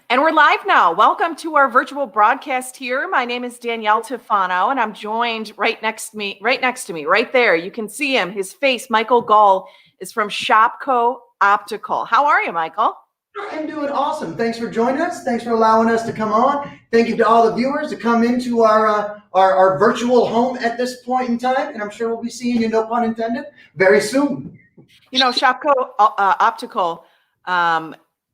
And we're live now. Welcome to our virtual broadcast here. My name is Danielle Tufano, and I'm joined right next to me, right there. You can see him, his face. Michael Gull is from Shopko Optical. How are you, Michael? I'm doing awesome. Thanks for joining us. Thanks for allowing us to come on. Thank you to all the viewers to come into our virtual home at this point in time. And I'm sure we'll be seeing you, no pun intended, very soon. You know, Shopko Optical,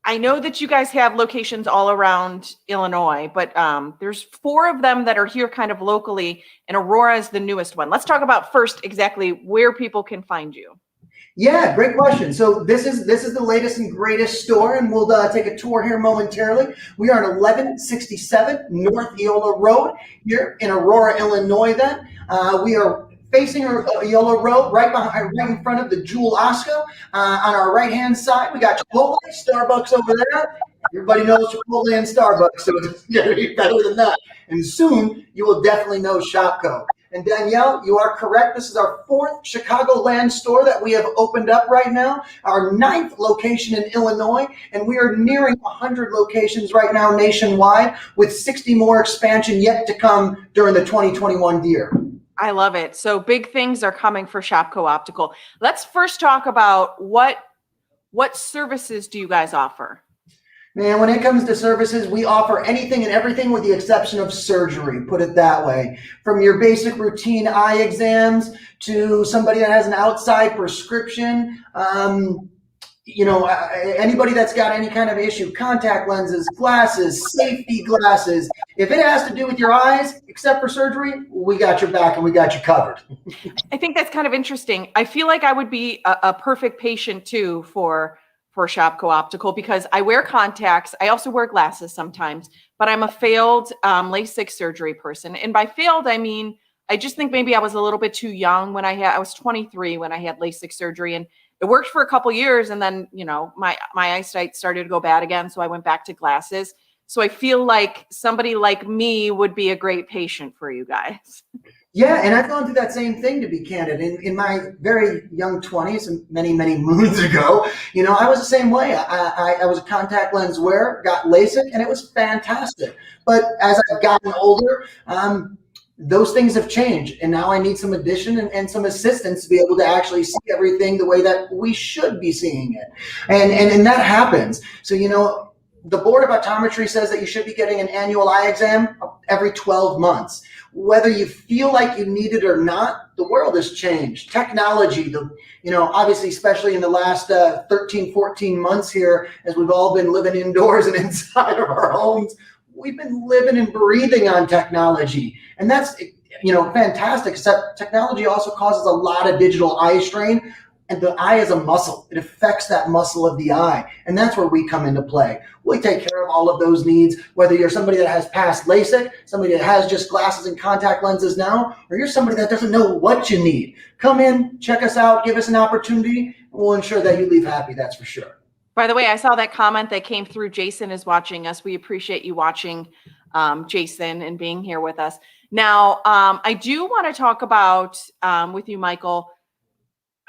I know that you guys have locations all around Illinois, but there's 4 of them that are here kind of locally, and Aurora is the newest one. Let's talk about first exactly where people can find you. Yeah, great question. So this is the latest and greatest store, and we'll take a tour here momentarily. We are at 1167 North Eola Road here in Aurora, Illinois. Then we are facing Eola Road, right in front of the Jewel Osco. On our right-hand side, we got Chipotle, Starbucks over there. Everybody knows Chipotle and Starbucks, so it's going to be better than that. And soon, you will definitely know Shopko. And Danielle, you are correct. This is our 4th Chicagoland store that we have opened up right now, our 9th location in Illinois, and we are nearing 100 locations right now nationwide, with 60 more expansion yet to come during the 2021 year. I love it. So big things are coming for Shopko Optical. Let's first talk about what services do you guys offer? Man, when it comes to services, we offer anything and everything with the exception of surgery, put it that way. From your basic routine eye exams to somebody that has an outside prescription, anybody that's got any kind of issue, contact lenses, glasses, safety glasses. If it has to do with your eyes, except for surgery, we got your back and we got you covered. I think that's kind of interesting. I feel like I would be a perfect patient too for Shopko Optical because I wear contacts. I also wear glasses sometimes, but I'm a failed LASIK surgery person. And by failed, I mean, I just think maybe I was a little bit too young when I was 23 when I had LASIK surgery, and it worked for a couple years. And then, my eyesight started to go bad again. So I went back to glasses. So I feel like somebody like me would be a great patient for you guys. Yeah, and I've gone through that same thing, to be candid. In my very young 20s, and many, many moons ago, I was the same way. I was a contact lens wearer, got LASIK, and it was fantastic. But as I've gotten older, those things have changed, and now I need some addition and some assistance to be able to actually see everything the way that we should be seeing it. And that happens. So, the Board of Optometry says that you should be getting an annual eye exam every 12 months. Whether you feel like you need it or not, the world has changed. Technology, obviously, especially in the last 13, 14 months here, as we've all been living indoors and inside of our homes, we've been living and breathing on technology. And that's, fantastic, except technology also causes a lot of digital eye strain. And the eye is a muscle. It affects that muscle of the eye. And that's where we come into play. We take care of all of those needs, whether you're somebody that has passed LASIK, somebody that has just glasses and contact lenses now, or you're somebody that doesn't know what you need. Come in, check us out, give us an opportunity, and we'll ensure that you leave happy, that's for sure. By the way, I saw that comment that came through. Jason is watching us. We appreciate you watching, Jason, and being here with us. Now, I do want to talk about, with you, Michael,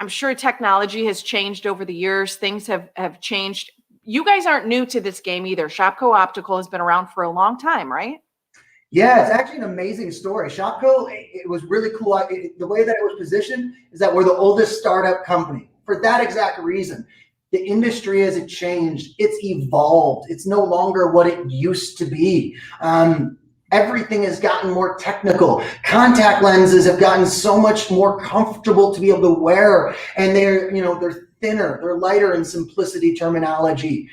I'm sure technology has changed over the years. Things have changed. You guys aren't new to this game either. Shopko Optical has been around for a long time, right? Yeah, it's actually an amazing story. Shopko, it was really cool. The way that it was positioned is that we're the oldest startup company for that exact reason. The industry has changed. It's evolved. It's no longer what it used to be. Everything has gotten more technical. Contact lenses have gotten so much more comfortable to be able to wear, and they're thinner, they're lighter in simplicity terminology.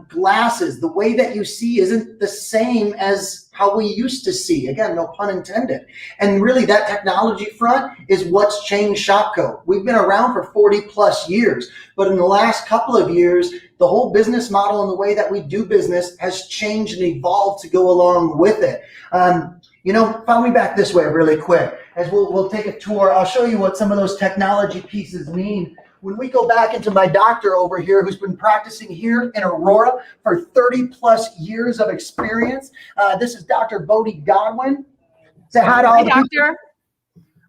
Glasses, the way that you see isn't the same as how we used to see. Again, no pun intended. And really that technology front is what's changed Shopko. We've been around for 40 plus years, but in the last couple of years, the whole business model and the way that we do business has changed and evolved to go along with it. Follow me back this way really quick as we'll take a tour. I'll show you what some of those technology pieces mean. When we go back into my doctor over here, who's been practicing here in Aurora for 30 plus years of experience, this is Dr. Bodie Godwin. Say hi to all the doctor.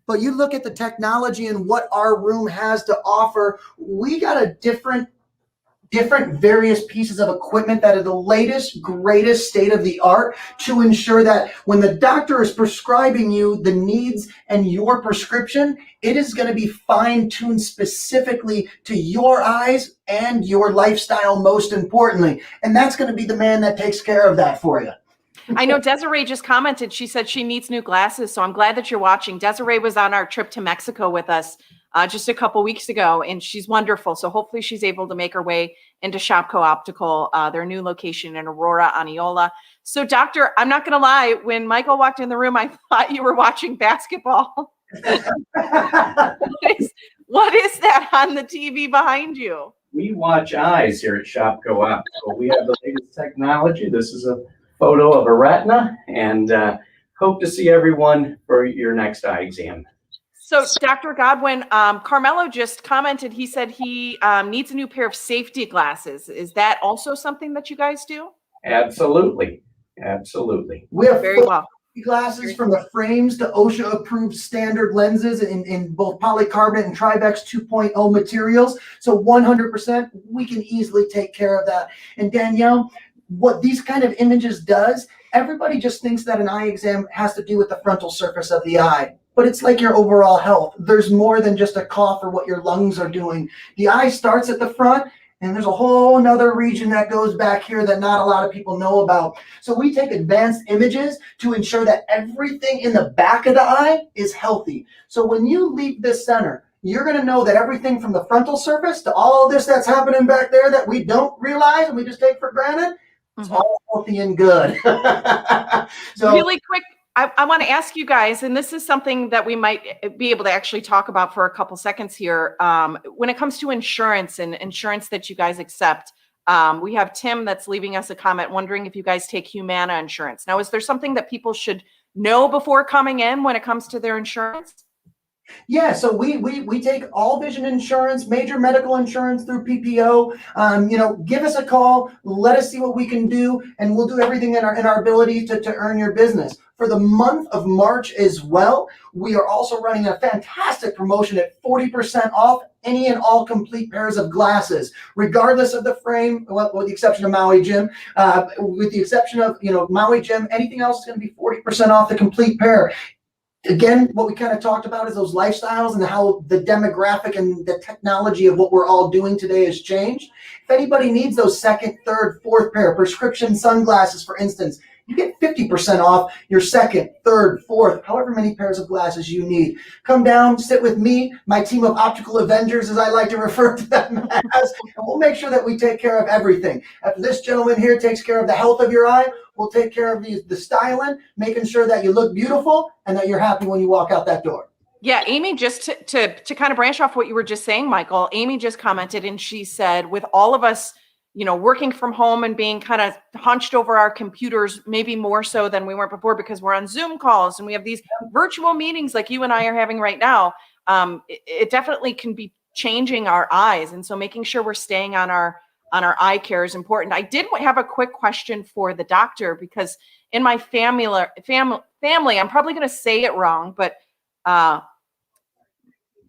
But you look at the technology and what our room has to offer, we got a different different various pieces of equipment that are the latest, greatest state of the art to ensure that when the doctor is prescribing you the needs and your prescription, it is going to be fine-tuned specifically to your eyes and your lifestyle, most importantly. And that's going to be the man that takes care of that for you. I know Desiree just commented. She said she needs new glasses. So I'm glad that you're watching. Desiree was on our trip to Mexico with us just a couple weeks ago, and she's wonderful. So hopefully she's able to make her way into Shopko Optical, their new location in Aurora on Eola. So doctor, I'm not going to lie. When Michael walked in the room, I thought you were watching basketball. What is that on the TV behind you? We watch eyes here at Shopko Optical. We have the latest technology. This is a photo of a retina, and hope to see everyone for your next eye exam. So, Dr. Godwin, Carmelo just commented. He said he needs a new pair of safety glasses. Is that also something that you guys do? Absolutely. Absolutely. We have Very well. glasses from the frames to OSHA approved standard lenses in both polycarbonate and Tribex 2.0 materials. So 100%, we can easily take care of that. And Danielle, what these kind of images does, everybody just thinks that an eye exam has to do with the frontal surface of the eye. But it's like your overall health. There's more than just a cough or what your lungs are doing. The eye starts at the front, and there's a whole nother region that goes back here that not a lot of people know about. So we take advanced images to ensure that everything in the back of the eye is healthy. So when you leave this center, you're going to know that everything from the frontal surface to all of this that's happening back there that we don't realize and we just take for granted, it's all healthy and good. So really quick, I want to ask you guys, and this is something that we might be able to actually talk about for a couple seconds here. When it comes to insurance and insurance that you guys accept, we have Tim that's leaving us a comment wondering if you guys take Humana insurance. Now, is there something that people should know before coming in when it comes to their insurance? Yeah, so we take all vision insurance, major medical insurance through PPO. Give us a call, let us see what we can do, and we'll do everything in our ability to earn your business. For the month of March as well, we are also running a fantastic promotion at 40% off any and all complete pairs of glasses, regardless of the frame, with the exception of Maui Jim. With the exception of Maui Jim, anything else is going to be 40% off the complete pair. Again, what we kind of talked about is those lifestyles and how the demographic and the technology of what we're all doing today has changed. If anybody needs those second, third, fourth pair of prescription sunglasses, for instance, you get 50% off your second, third, fourth, however many pairs of glasses you need. Come down, sit with me, my team of optical Avengers, as I like to refer to them as, and we'll make sure that we take care of everything. After this gentleman here takes care of the health of your eye, we'll take care of the styling, making sure that you look beautiful and that you're happy when you walk out that door. Yeah, Amy, just to kind of branch off what you were just saying, Michael, Amy just commented and she said, with all of us, working from home and being kind of hunched over our computers, maybe more so than we weren't before because we're on Zoom calls and we have these virtual meetings like you and I are having right now, it definitely can be changing our eyes. And so making sure we're staying on our eye care is important. I did have a quick question for the doctor because in my family, I'm probably going to say it wrong, but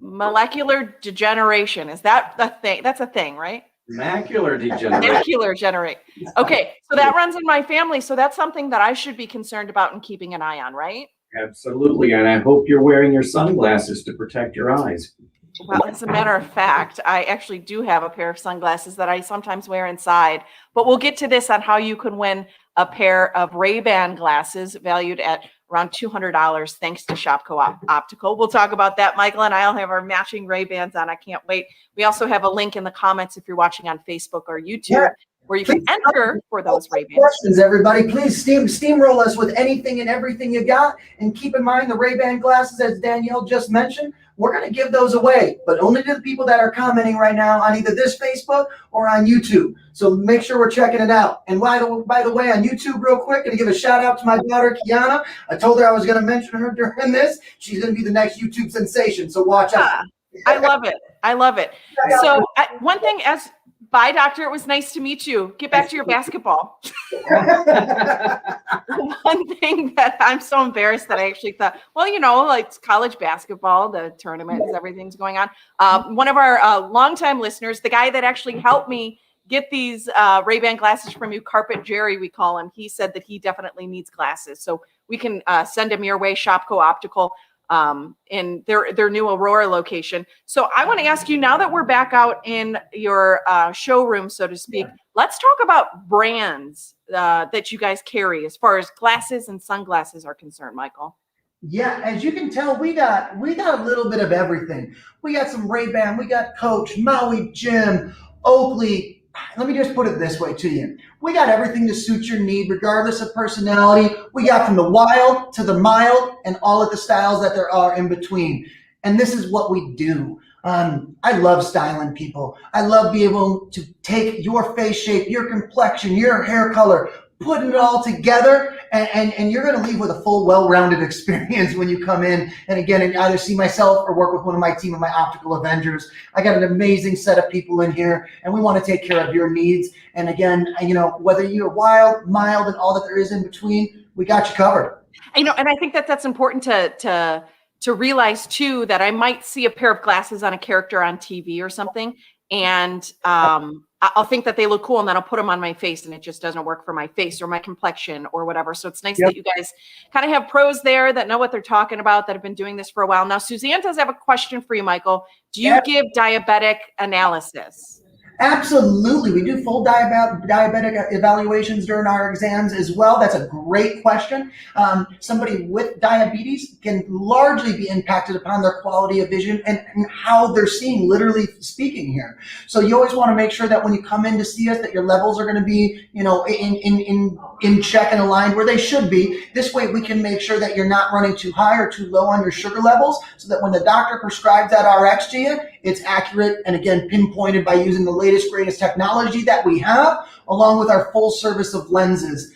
molecular degeneration, is that a thing? That's a thing, right? Macular degeneration. Macular degenerate. Okay, so that runs in my family. So that's something that I should be concerned about and keeping an eye on, right? Absolutely, and I hope you're wearing your sunglasses to protect your eyes. Well, as a matter of fact, I actually do have a pair of sunglasses that I sometimes wear inside, but we'll get to this on how you can win a pair of Ray-Ban glasses valued at around $200 thanks to Shopko Optical. We'll talk about that. Michael and I'll have our matching Ray-Bans on. I can't wait. We also have a link in the comments if you're watching on Facebook or YouTube where you can enter for those Ray-Bans. Questions, everybody. Please steamroll us with anything and everything you got. And keep in mind the Ray-Ban glasses, as Danielle just mentioned, we're going to give those away, but only to the people that are commenting right now on either this Facebook or on YouTube. So make sure we're checking it out. And by the way, on YouTube, real quick, going to give a shout out to my daughter, Kiana. I told her I was going to mention her during this. She's going to be the next YouTube sensation, so watch out. I love it. I love it. So one thing bye, doctor. It was nice to meet you. Get back to your basketball. One thing that I'm so embarrassed that I actually thought, like it's college basketball, the tournaments, everything's going on. One of our longtime listeners, the guy that actually helped me get these Ray-Ban glasses from you. Carpet Jerry, we call him. He said that he definitely needs glasses. So we can send him your way, Shopko Optical, in their new Aurora location. So I want to ask you, now that we're back out in your showroom, so to speak, let's talk about brands that you guys carry as far as glasses and sunglasses are concerned, Michael. Yeah, as you can tell, we got a little bit of everything. We got some Ray-Ban, we got Coach, Maui Jim, Oakley. Let me just put it this way to you. We got everything to suit your need, regardless of personality. We got from the wild to the mild and all of the styles that there are in between. And this is what we do. I love styling people. I love being able to take your face shape, your complexion, your hair color, putting it all together, and you're going to leave with a full, well-rounded experience when you come in. And again, and either see myself or work with one of my team of my optical Avengers. I got an amazing set of people in here, and we want to take care of your needs. And again, you know, whether you're wild, mild, and all that there is in between, we got you covered. You know, and I think that that's important to realize too, that I might see a pair of glasses on a character on TV or something, and I'll think that they look cool, and then I'll put them on my face, and it just doesn't work for my face or my complexion or whatever. So it's nice that you guys kind of have pros there that know what they're talking about, that have been doing this for a while. Now, Suzanne does have a question for you, Michael. Do you give diabetic analysis? Absolutely. We do full diabetic evaluations during our exams as well. That's a great question. Somebody with diabetes can largely be impacted upon their quality of vision and how they're seeing, literally speaking here. So you always want to make sure that when you come in to see us, that your levels are going to be, you know, in check and aligned where they should be. This way we can make sure that you're not running too high or too low on your sugar levels, so that when the doctor prescribes that RX to you, it's accurate and again pinpointed by using the latest, greatest technology that we have, along with our full service of lenses.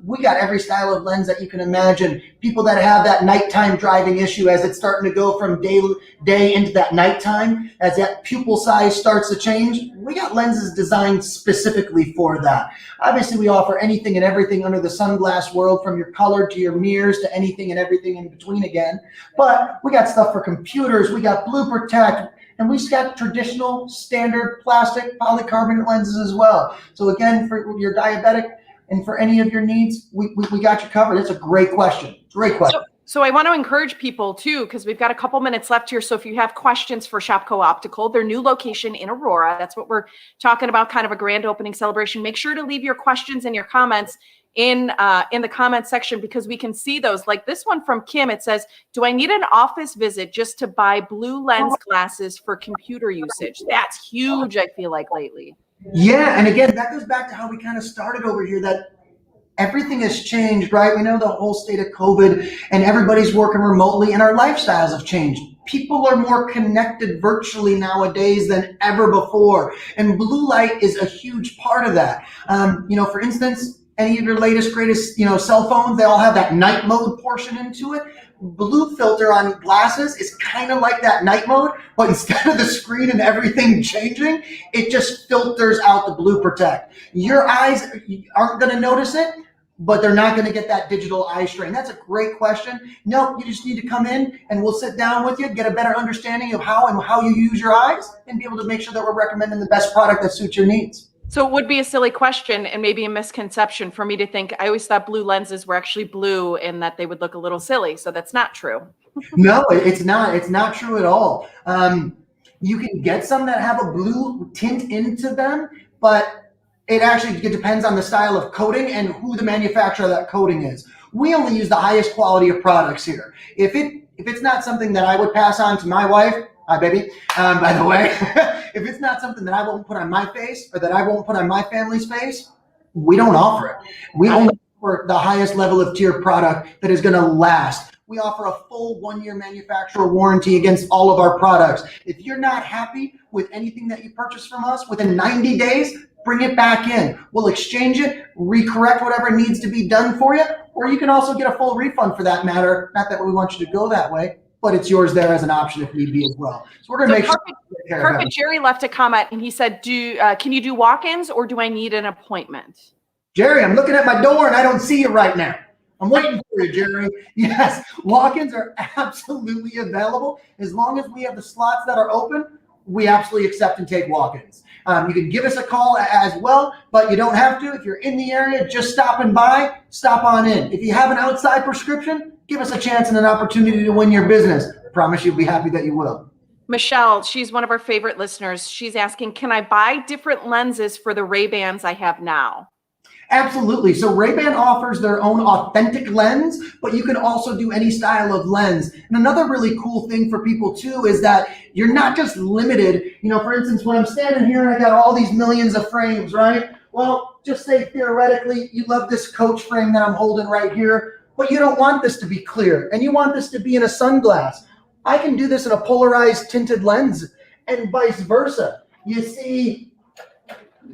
We got every style of lens that you can imagine. People that have that nighttime driving issue, as it's starting to go from day into that nighttime, as that pupil size starts to change, we got lenses designed specifically for that. Obviously, we offer anything and everything under the sunglass world, from your color to your mirrors to anything and everything in between again. But we got stuff for computers, we got Blue Protect, and we've got traditional standard plastic polycarbonate lenses as well. So again, for your diabetic and for any of your needs, we got you covered. It's a great question. Great question. So I want to encourage people too, because we've got a couple minutes left here. So if you have questions for Shopko Optical, their new location in Aurora, that's what we're talking about, kind of a grand opening celebration. Make sure to leave your questions and your comments in the comment section, because we can see those. Like this one from Kim, it says, do I need an office visit just to buy blue lens glasses for computer usage? That's huge, I feel like, lately. Yeah, and again, that goes back to how we kind of started over here, that everything has changed, right? We know the whole state of COVID and everybody's working remotely and our lifestyles have changed. People are more connected virtually nowadays than ever before. And blue light is a huge part of that. You know, for instance, any of your latest, greatest, you know, cell phones, they all have that night mode portion into it. Blue filter on glasses is kind of like that night mode, but instead of the screen and everything changing, it just filters out the Blue Protect. Your eyes aren't going to notice it, but they're not going to get that digital eye strain. That's a great question. No, you just need to come in and we'll sit down with you, get a better understanding of how you use your eyes, and be able to make sure that we're recommending the best product that suits your needs. So it would be a silly question and maybe a misconception for me to think, I always thought blue lenses were actually blue and that they would look a little silly. So that's not true. No, it's not. It's not true at all. You can get some that have a blue tint into them, but it depends on the style of coating and who the manufacturer of that coating is. We only use the highest quality of products here. If it's not something that I would pass on to my wife, hi baby, by the way, if it's not something that I won't put on my face or that I won't put on my family's face, we don't offer it. We only offer the highest level of tier product that is going to last. We offer a full 1-year manufacturer warranty against all of our products. If you're not happy with anything that you purchase from us, within 90 days, bring it back in. We'll exchange it, recorrect whatever needs to be done for you, or you can also get a full refund for that matter. Not that we want you to go that way, but it's yours there as an option if need be as well. So we're going to make sure. Carpet Jerry left a comment and he said, can you do walk-ins or do I need an appointment? Jerry, I'm looking at my door and I don't see you right now. I'm waiting for you, Jerry. Yes, walk-ins are absolutely available. As long as we have the slots that are open, we absolutely accept and take walk-ins. You can give us a call as well, but you don't have to. If you're in the area, just stopping by, stop on in. If you have an outside prescription, give us a chance and an opportunity to win your business. I promise you'll be happy that you will. Michelle, she's one of our favorite listeners. She's asking, can I buy different lenses for the Ray-Bans I have now? Absolutely. So Ray-Ban offers their own authentic lens, but you can also do any style of lens. And another really cool thing for people too is that you're not just limited. You know, for instance, when I'm standing here and I got all these millions of frames, right? Well, just say theoretically, you love this Coach frame that I'm holding right here, but you don't want this to be clear and you want this to be in a sunglass. I can do this in a polarized tinted lens and vice versa. You see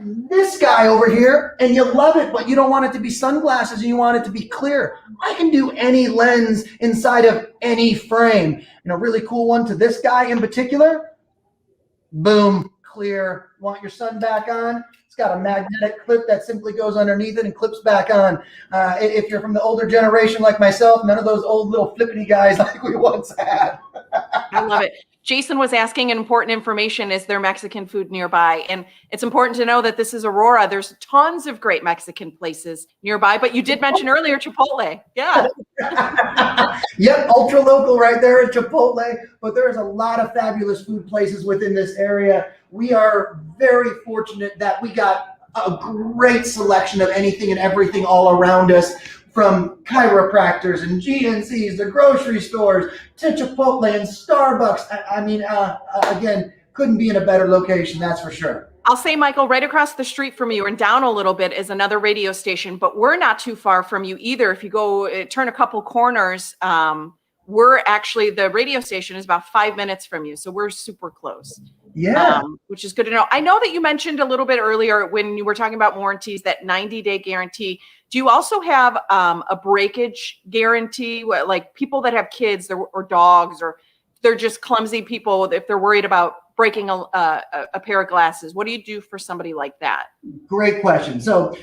this guy over here and you love it, but you don't want it to be sunglasses and you want it to be clear. I can do any lens inside of any frame. And a really cool one to this guy in particular, boom, clear. Want your sun back on? It's got a magnetic clip that simply goes underneath it and clips back on. If you're from the older generation like myself, none of those old little flippity guys like we once had. I love it. Jason was asking important information. Is there Mexican food nearby? And it's important to know that this is Aurora. There's tons of great Mexican places nearby, but you did mention earlier Chipotle. Yeah. Yep, ultra local right there at Chipotle, but there's a lot of fabulous food places within this area. We are very fortunate that we got a great selection of anything and everything all around us, from chiropractors and GNCs, the grocery stores, to Chipotle and Starbucks. I mean, again, couldn't be in a better location, that's for sure. I'll say, Michael, right across the street from you and down a little bit is another radio station, but we're not too far from you either. If you go turn a couple corners, we're actually, the radio station is about 5 minutes from you. So we're super close. Yeah. Which is good to know. I know that you mentioned a little bit earlier when you were talking about warranties, that 90-day guarantee. Do you also have a breakage guarantee? Like people that have kids or dogs, or they're just clumsy people, if they're worried about breaking a pair of glasses, what do you do for somebody like that? Great question. So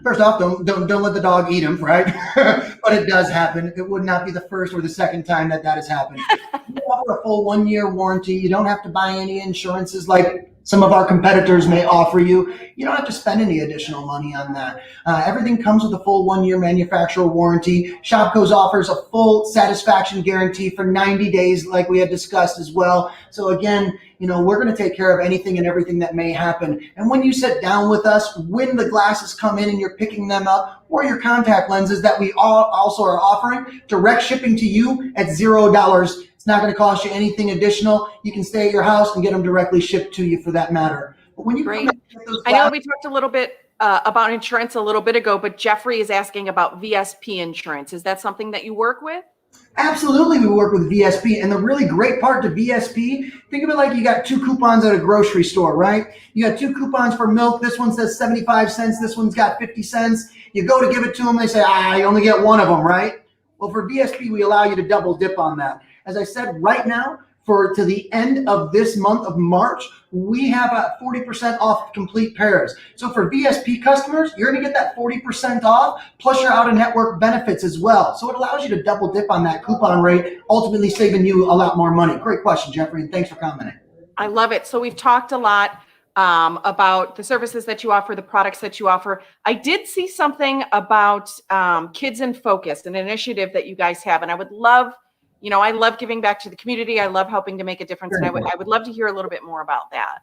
first off, don't let the dog eat them, right? But it does happen. It would not be the first or the second time that has happened. We offer a full 1-year warranty. You don't have to buy any insurances like some of our competitors may offer you. You don't have to spend any additional money on that. Everything comes with a full 1-year manufacturer warranty. Shopko's offers a full satisfaction guarantee for 90 days, like we had discussed as well. So again, you know, we're going to take care of anything and everything that may happen. And when you sit down with us, when the glasses come in and you're picking them up, or your contact lenses that we also are offering, direct shipping to you at $0. It's not going to cost you anything additional. You can stay at your house and get them directly shipped to you for that matter. But when you Great. come in with those I know we talked a little bit about insurance a little bit ago, but Jeffrey is asking about VSP insurance. Is that something that you work with? Absolutely, we work with VSP. And the really great part to VSP, think of it like you got 2 coupons at a grocery store, right? You got 2 coupons for milk. This one says 75 cents. This one's got 50 cents. You go to give it to them. They say, you only get one of them, right? Well, for VSP, we allow you to double dip on that. As I said, right now, to the end of this month of March, we have a 40% off complete pairs. So for VSP customers, you're going to get that 40% off, plus your out-of-network benefits as well. So it allows you to double dip on that coupon rate, ultimately saving you a lot more money. Great question, Jeffrey, and thanks for commenting. I love it. So we've talked a lot about the services that you offer, the products that you offer. I did see something about Kids in Focus, an initiative that you guys have, and I would love, you know, I love giving back to the community. I love helping to make a difference. And I would love to hear a little bit more about that.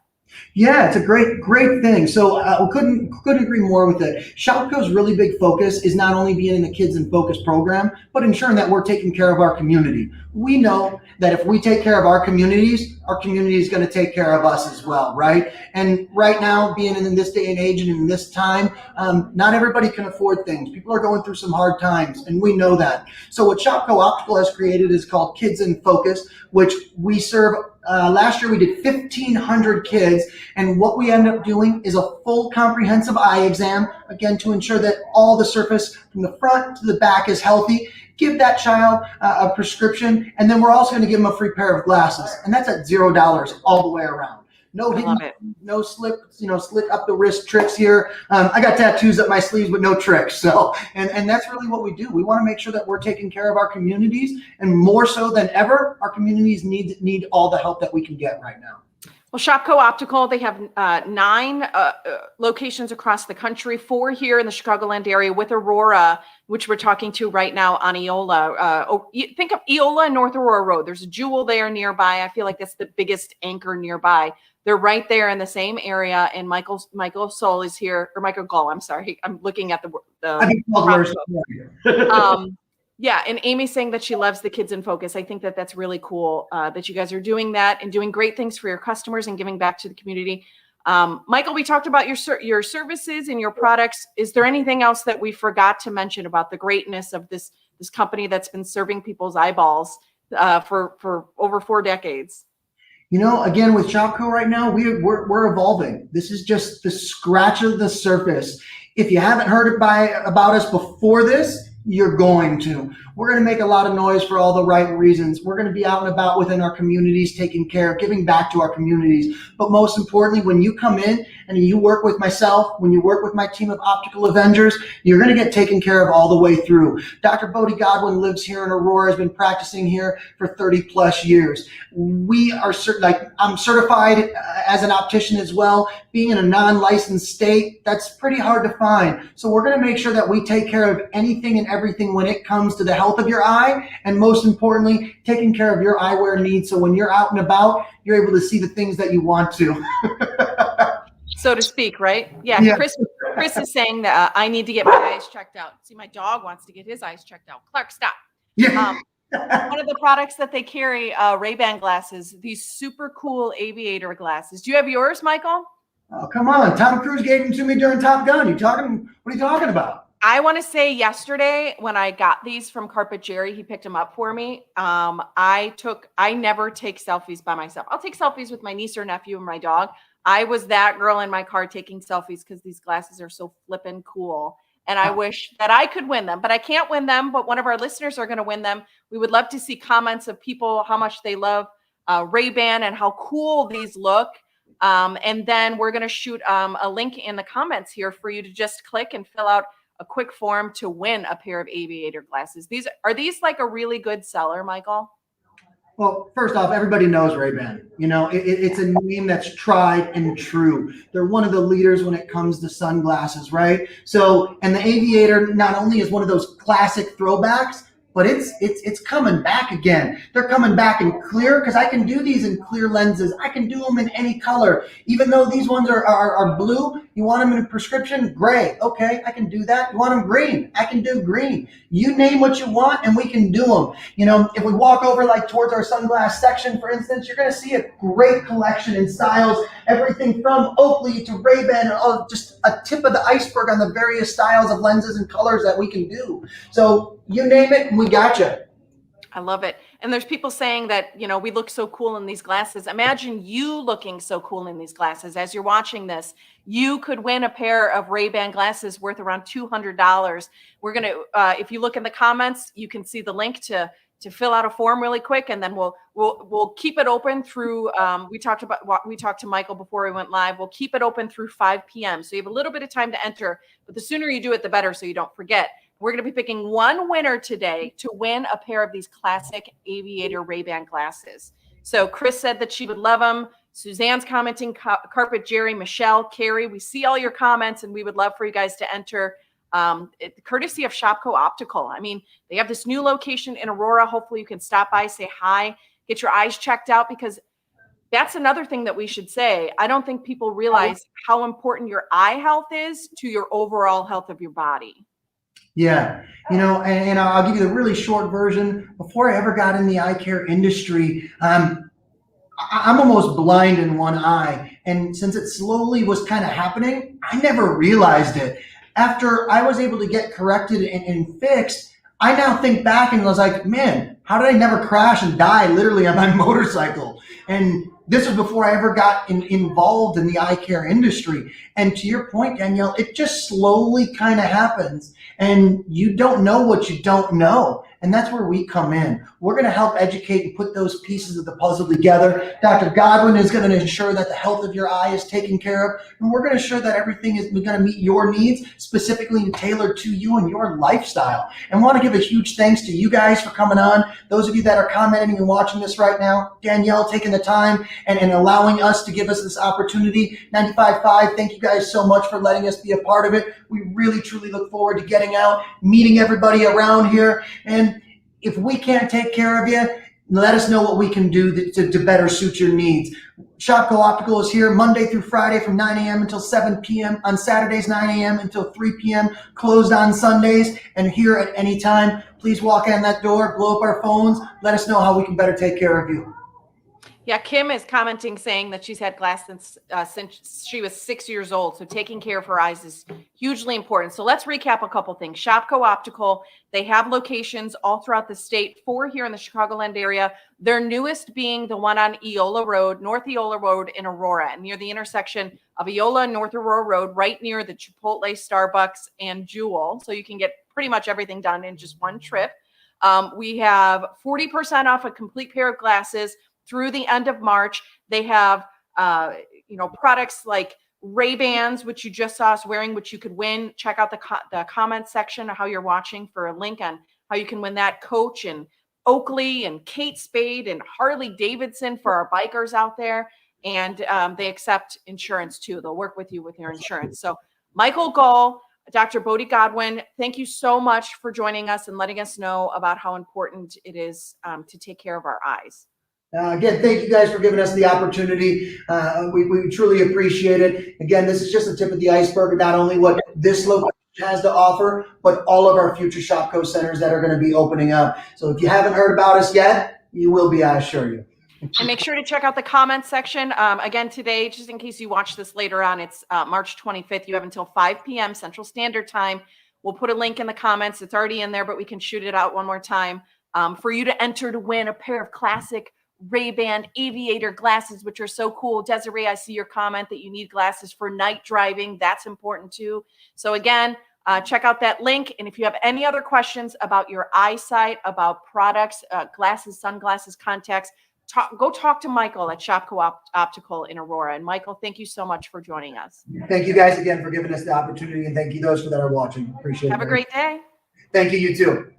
Yeah, it's a great thing. So couldn't agree more with it. Shopko's really big focus is not only being in the Kids in Focus program, but ensuring that we're taking care of our community. We know that if we take care of our community is going to take care of us as well, right? And right now, being in this day and age and in this time, not everybody can afford things. People are going through some hard times, and we know that. So what Shopko Optical has created is called Kids in Focus, which we serve. Last year we did 1,500 kids, and what we end up doing is a full comprehensive eye exam, again, to ensure that all the surface from the front to the back is healthy. Give that child a prescription, and then we're also going to give them a free pair of glasses, and that's at $0 all the way around. No hidden, no slick up the wrist tricks here. I got tattoos up my sleeves, but no tricks. So, and that's really what we do. We want to make sure that we're taking care of our communities, and more so than ever, our communities need all the help that we can get right now. Well, Shopko Optical, they have 9 locations across the country, 4 here in the Chicagoland area with Aurora, which we're talking to right now on Eola. Think of Eola and North Aurora Road. There's a Jewel there nearby. I feel like that's the biggest anchor nearby. They're right there in the same area. And Michael Soul is here, or Michael Gull, I'm sorry. I'm looking at yeah, and Amy's saying that she loves the Kids in Focus. I think that that's really cool that you guys are doing that and doing great things for your customers and giving back to the community. Michael, we talked about your services and your products. Is there anything else that we forgot to mention about the greatness of this company that's been serving people's eyeballs for over 4 decades? You know, again, with Shopko right now, we're evolving. This is just the scratch of the surface. If you haven't heard about us before this, you're going to. We're going to make a lot of noise for all the right reasons. We're going to be out and about within our communities, taking care, giving back to our communities. But most importantly, when you come in and you work with myself, when you work with my team of optical Avengers, you're going to get taken care of all the way through. Dr. Bodie Godwin lives here in Aurora, has been practicing here for 30 plus years. We are I'm certified as an optician as well. Being in a non-licensed state, that's pretty hard to find. So we're going to make sure that we take care of anything and everything when it comes to the health of your eye, and most importantly, taking care of your eyewear needs. So when you're out and about, you're able to see the things that you want to. So to speak, right? Yeah. Chris is saying that I need to get my eyes checked out. See, my dog wants to get his eyes checked out. Clark, stop. Yeah. One of the products that they carry, Ray-Ban glasses, these super cool aviator glasses. Do you have yours, Michael? Oh, come on. Tom Cruise gave them to me during Top Gun. What are you talking about? I want to say yesterday when I got these from Carpet Jerry, he picked them up for me. I never take selfies by myself. I'll take selfies with my niece or nephew and my dog. I was that girl in my car taking selfies because these glasses are so flippin' cool. And I wish that I could win them, but I can't win them. But one of our listeners are going to win them. We would love to see comments of people, how much they love Ray-Ban and how cool these look. And then we're going to shoot a link in the comments here for you to just click and fill out a quick form to win a pair of aviator glasses. Are these like a really good seller, Michael? Well, first off, everybody knows Ray-Ban. You know, it's a name that's tried and true. They're one of the leaders when it comes to sunglasses, right? So, and the Aviator not only is one of those classic throwbacks, but it's coming back again. They're coming back in clear because I can do these in clear lenses. I can do them in any color. Even though these ones are blue, you want them in a prescription gray. Okay, I can do that. You want them green? I can do green. You name what you want and we can do them. You know, if we walk over like towards our sunglass section, for instance, you're going to see a great collection in styles, everything from Oakley to Ray-Ban, just a tip of the iceberg on the various styles of lenses and colors that we can do. So you name it, we got you. I love it. And there's people saying that, you know, we look so cool in these glasses. Imagine you looking so cool in these glasses. As you're watching this, you could win a pair of Ray-Ban glasses worth around $200. We're going to, if you look in the comments, you can see the link to fill out a form really quick. And then we'll keep it open through, we talked to Michael before we went live. We'll keep it open through 5 p.m. So you have a little bit of time to enter, but the sooner you do it, the better. So you don't forget. We're going to be picking one winner today to win a pair of these classic aviator Ray-Ban glasses. So Chris said that she would love them. Suzanne's commenting, Carpet Jerry, Michelle, Carrie. We see all your comments and we would love for you guys to enter courtesy of Shopko Optical. I mean, they have this new location in Aurora. Hopefully you can stop by, say hi, get your eyes checked out, because that's another thing that we should say. I don't think people realize how important your eye health is to your overall health of your body. Yeah, you know, and I'll give you the really short version. Before I ever got in the eye care industry, I'm almost blind in one eye. And since it slowly was kind of happening, I never realized it. After I was able to get corrected and fixed, I now think back and was like, man, how did I never crash and die literally on my motorcycle? And this was before I ever got involved in the eye care industry. And to your point, Danielle, it just slowly kind of happens. And you don't know what you don't know. And that's where we come in. We're going to help educate and put those pieces of the puzzle together. Dr. Godwin is going to ensure that the health of your eye is taken care of. And we're going to ensure that everything is going to meet your needs, specifically and tailored to you and your lifestyle. And want to give a huge thanks to you guys for coming on. Those of you that are commenting and watching this right now, Danielle taking the time and allowing us to give us this opportunity. 95.5, thank you guys so much for letting us be a part of it. We really, truly look forward to getting out, meeting everybody around here. And if we can't take care of you, let us know what we can do to better suit your needs. Shopko Optical is here Monday through Friday from 9 a.m. until 7 p.m. On Saturdays, 9 a.m. until 3 p.m. Closed on Sundays, and here at any time. Please walk in that door, blow up our phones, let us know how we can better take care of you. Yeah, Kim is commenting saying that she's had glasses since she was 6 years old. So taking care of her eyes is hugely important. So let's recap a couple things. Shopko Optical, they have locations all throughout the state, 4 here in the Chicagoland area. Their newest being the one on Eola Road, North Eola Road in Aurora, near the intersection of Eola and North Aurora Road, right near the Chipotle, Starbucks, and Jewel. So you can get pretty much everything done in just one trip. We have 40% off a complete pair of glasses through the end of March. They have, products like Ray-Bans, which you just saw us wearing, which you could win. Check out the comment section of how you're watching for a link on how you can win that. Coach and Oakley and Kate Spade and Harley Davidson for our bikers out there. And they accept insurance too. They'll work with you with your insurance. So Michael Gull, Dr. Bodie Godwin, thank you so much for joining us and letting us know about how important it is to take care of our eyes. Again, thank you guys for giving us the opportunity. We truly appreciate it. Again, this is just the tip of the iceberg, not only what this location has to offer, but all of our future Shopko centers that are going to be opening up. So if you haven't heard about us yet, you will be, I assure you. And make sure to check out the comments section. Again, today, just in case you watch this later on, it's March 25th. You have until 5 p.m. Central Standard Time. We'll put a link in the comments. It's already in there, but we can shoot it out one more time for you to enter to win a pair of Classic Ray-Ban Aviator glasses, which are so cool. Desiree, I see your comment that you need glasses for night driving. That's important too. So again, check out that link. And if you have any other questions about your eyesight, about products, glasses, sunglasses, contacts, go talk to Michael at Shopko Optical in Aurora. And Michael, thank you so much for joining us. Thank you guys again for giving us the opportunity, and thank you those that are watching. Appreciate it. Have a great day. Thank you, you too.